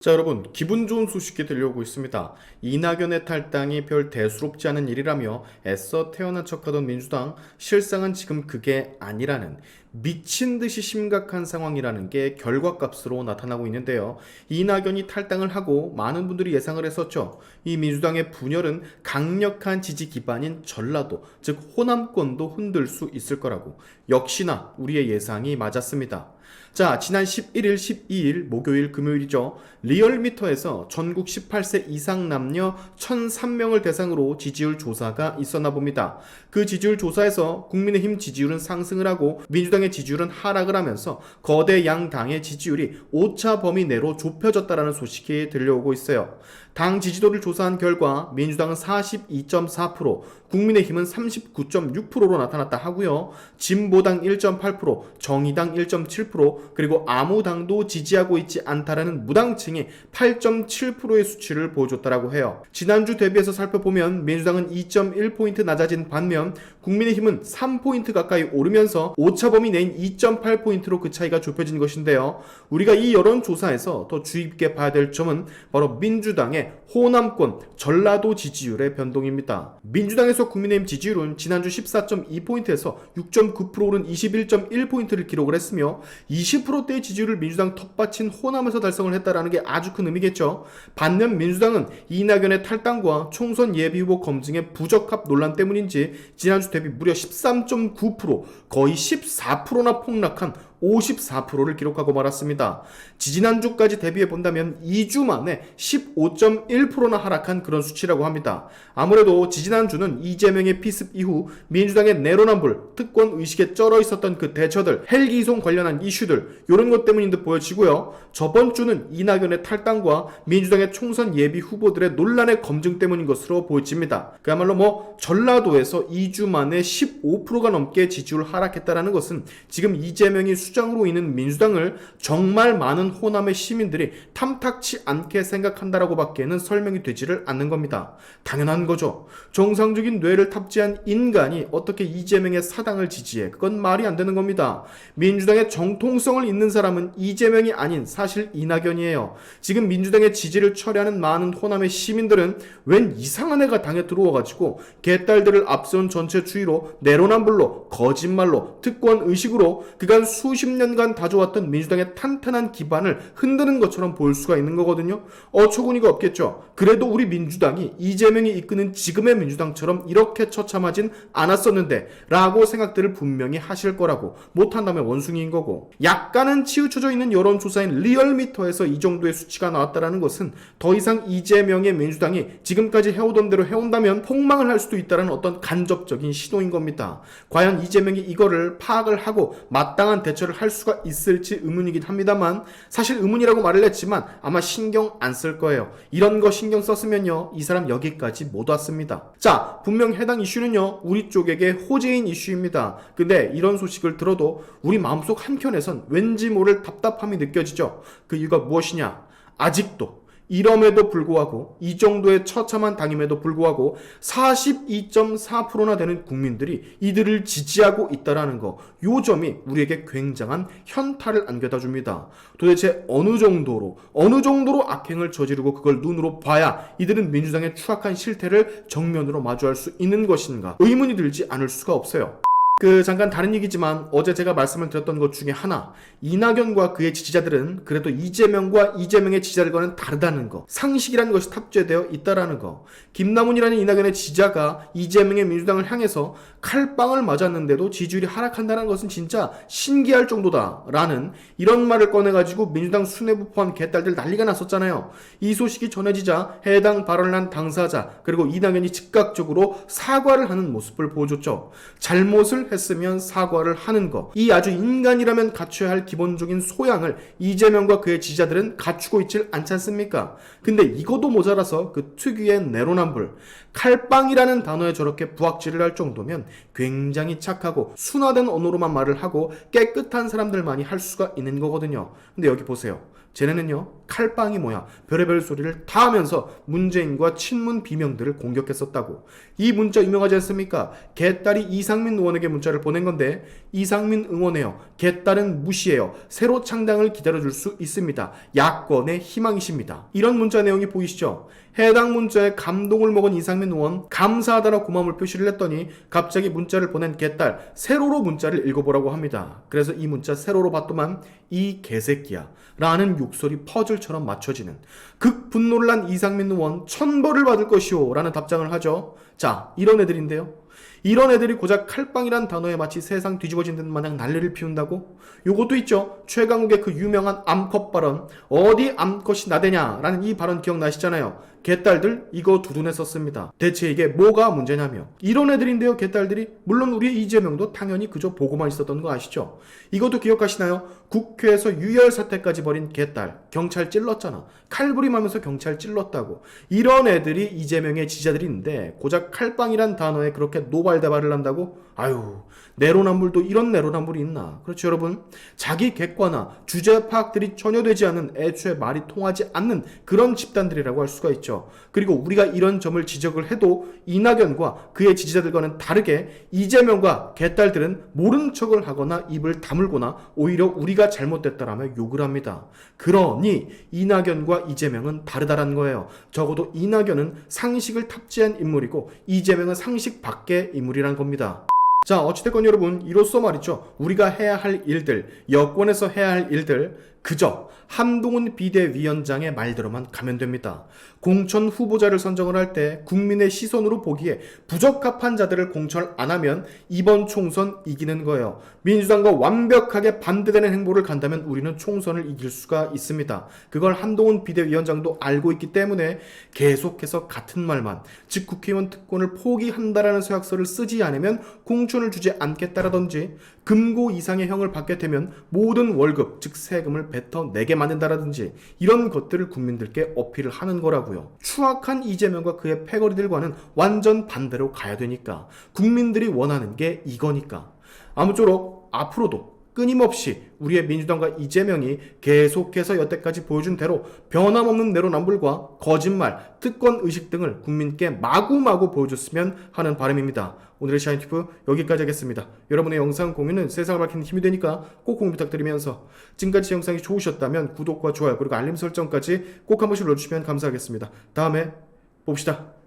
자, 여러분, 기분 좋은 소식이 들려오고 있습니다. 이낙연의 탈당이 별 대수롭지 않은 일이라며 애써 태어난 척하던 민주당, 실상은 지금 그게 아니라는 미친 듯이 심각한 상황이라는 게 결과값으로 나타나고 있는데요. 이낙연이 탈당을 하고 많은 분들이 예상을 했었죠. 이 민주당의 분열은 강력한 지지 기반인 전라도, 즉 호남권도 흔들 수 있을 거라고. 역시나 우리의 예상이 맞았습니다. 자, 지난 11일, 12일, 목요일, 금요일이죠. 리얼미터에서 전국 18세 이상 남녀 1,003명을 대상으로 지지율 조사가 있었나 봅니다. 그 지지율 조사에서 국민의힘 지지율은 상승을 하고 민주당의 지지율은 하락을 하면서 거대 양당의 지지율이 오차 범위 내로 좁혀졌다는 소식이 들려오고 있어요. 당 지지도를 조사한 결과 민주당은 42.4%, 국민의힘은 39.6%로 나타났다 하고요. 진보당 1.8%, 정의당 1.7%, 그리고 아무 당도 지지하고 있지 않다라는 무당층이 8.7%의 수치를 보여줬다라고 해요. 지난주 대비해서 살펴보면 민주당은 2.1포인트 낮아진 반면 국민의힘은 3포인트 가까이 오르면서 오차범위 내인 2.8포인트로 그 차이가 좁혀진 것인데요. 우리가 이 여론조사에서 더 주의 깊게 봐야 될 점은 바로 민주당의 호남권, 전라도 지지율의 변동입니다. 민주당에서 국민의힘 지지율은 지난주 14.2포인트에서 6.9% 오른 21.1포인트를 기록을 했으며 20%대의 지지율을 민주당 텃밭인 호남에서 달성을 했다는 게 아주 큰 의미겠죠. 반면 민주당은 이낙연의 탈당과 총선 예비후보 검증의 부적합 논란 때문인지 지난주 대비 무려 13.9%, 거의 14%나 폭락한 54%를 기록하고 말았습니다. 지지난주까지 대비해 본다면 2주 만에 15.1%나 하락한 그런 수치라고 합니다. 아무래도 지지난주는 이재명의 피습 이후 민주당의 내로남불, 특권 의식에 쩔어 있었던 그 대처들, 헬기 이송 관련한 이슈들 이런 것 때문인 듯 보여지고요. 저번 주는 이낙연의 탈당과 민주당의 총선 예비 후보들의 논란의 검증 때문인 것으로 보여집니다. 그야말로 전라도에서 2주 만에 15%가 넘게 지지율 하락했다는 것은 지금 이재명이 수장으로 있는 민주당을 정말 많은 호남의 시민들이 탐탁치 않게 생각한다라고 밖에는 설명이 되지를 않는 겁니다. 당연한 거죠. 정상적인 뇌를 탑재한 인간이 어떻게 이재명의 사당을 지지해? 그건 말이 안 되는 겁니다. 민주당의 정통성을 잇는 사람은 이재명이 아닌 사실 이낙연이에요. 지금 민주당의 지지를 철회하는 많은 호남의 시민들은 웬 이상한 애가 당에 들어와가지고 개딸들을 앞세운 전체 주의로 내로남불로 거짓말로 특권 의식으로 그간 수십 년간 다져왔던 민주당의 탄탄한 기반을 흔드는 것처럼 보일 수가 있는 거거든요. 어처구니가 없겠죠. 그래도 우리 민주당이 이재명이 이끄는 지금의 민주당처럼 이렇게 처참하진 않았었는데 라고 생각들을 분명히 하실 거라고. 못한다면 원숭이인 거고. 약간은 치우쳐져 있는 여론조사인 리얼미터에서 이 정도의 수치가 나왔다는 것은 더 이상 이재명의 민주당이 지금까지 해오던 대로 해온다면 폭망을 할 수도 있다는 어떤 간접적인 신호인 겁니다. 과연 이재명이 이거를 파악을 하고 마땅한 대처를 할 수가 있을지 의문이긴 합니다만 사실 의문이라고 말을 했지만 아마 신경 안 쓸 거예요. 이런 거 신경 썼으면요 이 사람 여기까지 못 왔습니다. 자, 분명 해당 이슈는요 우리 쪽에게 호재인 이슈입니다. 근데 이런 소식을 들어도 우리 마음속 한켠에선 왠지 모를 답답함이 느껴지죠. 그 이유가 무엇이냐? 아직도 이럼에도 불구하고 이 정도의 처참한 당임에도 불구하고 42.4%나 되는 국민들이 이들을 지지하고 있다라는 거, 요 점이 우리에게 굉장한 현타를 안겨다 줍니다. 도대체 어느 정도로 악행을 저지르고 그걸 눈으로 봐야 이들은 민주당의 추악한 실태를 정면으로 마주할 수 있는 것인가 의문이 들지 않을 수가 없어요. 잠깐 다른 얘기지만 어제 제가 말씀을 드렸던 것 중에 하나, 이낙연과 그의 지지자들은 그래도 이재명과 이재명의 지지자들과는 다르다는 거, 상식이라는 것이 탑재되어 있다라는 거. 김남훈이라는 이낙연의 지지자가 이재명의 민주당을 향해서 칼빵을 맞았는데도 지지율이 하락한다는 것은 진짜 신기할 정도다라는 이런 말을 꺼내가지고 민주당 수뇌부 포함 개딸들 난리가 났었잖아요. 이 소식이 전해지자 해당 발언을 한 당사자 그리고 이낙연이 즉각적으로 사과를 하는 모습을 보여줬죠. 잘못을 했으면 사과를 하는 것, 이 아주 인간이라면 갖춰야 할 기본적인 소양을 이재명과 그의 지지자들은 갖추고 있질 않지 않습니까? 근데 이것도 모자라서 그 특유의 내로남불, 칼빵이라는 단어에 저렇게 부악질을 할 정도면 굉장히 착하고 순화된 언어로만 말을 하고 깨끗한 사람들만이 할 수가 있는 거거든요. 근데 여기 보세요. 쟤네는요 칼빵이 뭐야 별의별 소리를 다 하면서 문재인과 친문 비명들을 공격했었다고. 이 문자 유명하지 않습니까? 개딸이 이상민 의원에게 문자를 보낸 건데 이상민 응원해요. 개딸은 무시해요. 새로 창당을 기다려줄 수 있습니다. 야권의 희망이십니다. 이런 문자 내용이 보이시죠? 해당 문자에 감동을 먹은 이상민 의원 감사하다라고 고마움을 표시를 했더니 갑자기 문자를 보낸 개딸 세로로 문자를 읽어보라고 합니다. 그래서 이 문자 세로로 봤더만 이 개새끼야 라는 욕설이 퍼즐처럼 맞춰지는 극분노를 난 이상민 의원 천벌을 받을 것이오 라는 답장을 하죠. 자, 이런 애들인데요. 이런 애들이 고작 칼빵이란 단어에 마치 세상 뒤집어진 듯 마냥 난리를 피운다고? 요것도 있죠. 최강욱의 그 유명한 암컷 발언, 어디 암컷이 나대냐라는 이 발언 기억나시잖아요. 개딸들 이거 두둔해 썼습니다. 대체 이게 뭐가 문제냐며. 이런 애들인데요, 개딸들이. 물론 우리 이재명도 당연히 그저 보고만 있었던 거 아시죠? 이것도 기억하시나요? 국회에서 유혈 사태까지 벌인 개딸. 경찰 찔렀잖아. 칼부림하면서 경찰 찔렀다고. 이런 애들이 이재명의 지지자들인데 고작 칼빵이란 단어에 그렇게 노발대발을 한다고? 아유, 내로남불도 이런 내로남불이 있나? 그렇죠, 여러분? 자기 객관화, 주제 파악들이 전혀 되지 않은 애초에 말이 통하지 않는 그런 집단들이라고 할 수가 있죠. 그리고 우리가 이런 점을 지적을 해도 이낙연과 그의 지지자들과는 다르게 이재명과 개딸들은 모른 척을 하거나 입을 다물거나 오히려 우리가 잘못됐다라며 욕을 합니다. 그러니 이낙연과 이재명은 다르다라는 거예요. 적어도 이낙연은 상식을 탑재한 인물이고 이재명은 상식 밖의 인물이란 겁니다. 자, 어찌됐건 여러분, 이로써 말이죠. 우리가 해야 할 일들, 여권에서 해야 할 일들, 그저 한동훈 비대위원장의 말대로만 가면 됩니다. 공천 후보자를 선정을 할 때 국민의 시선으로 보기에 부적합한 자들을 공천을 안 하면 이번 총선 이기는 거예요. 민주당과 완벽하게 반대되는 행보를 간다면 우리는 총선을 이길 수가 있습니다. 그걸 한동훈 비대위원장도 알고 있기 때문에 계속해서 같은 말만, 즉 국회의원 특권을 포기한다라는 서약서를 쓰지 않으면 공천을 주지 않겠다라든지 금고 이상의 형을 받게 되면 모든 월급, 즉 세금을 뱉어내게 만든다라든지 이런 것들을 국민들께 어필을 하는 거라고요. 추악한 이재명과 그의 패거리들과는 완전 반대로 가야 되니까. 국민들이 원하는 게 이거니까. 아무쪼록 앞으로도 끊임없이 우리의 민주당과 이재명이 계속해서 여태까지 보여준 대로 변함없는 내로남불과 거짓말, 특권의식 등을 국민께 마구마구 보여줬으면 하는 바람입니다. 오늘의 샤인튜브 여기까지 하겠습니다. 여러분의 영상 공유는 세상을 밝히는 힘이 되니까 꼭 공유 부탁드리면서 지금까지 영상이 좋으셨다면 구독과 좋아요 그리고 알림 설정까지 꼭 한 번씩 눌러주시면 감사하겠습니다. 다음에 봅시다.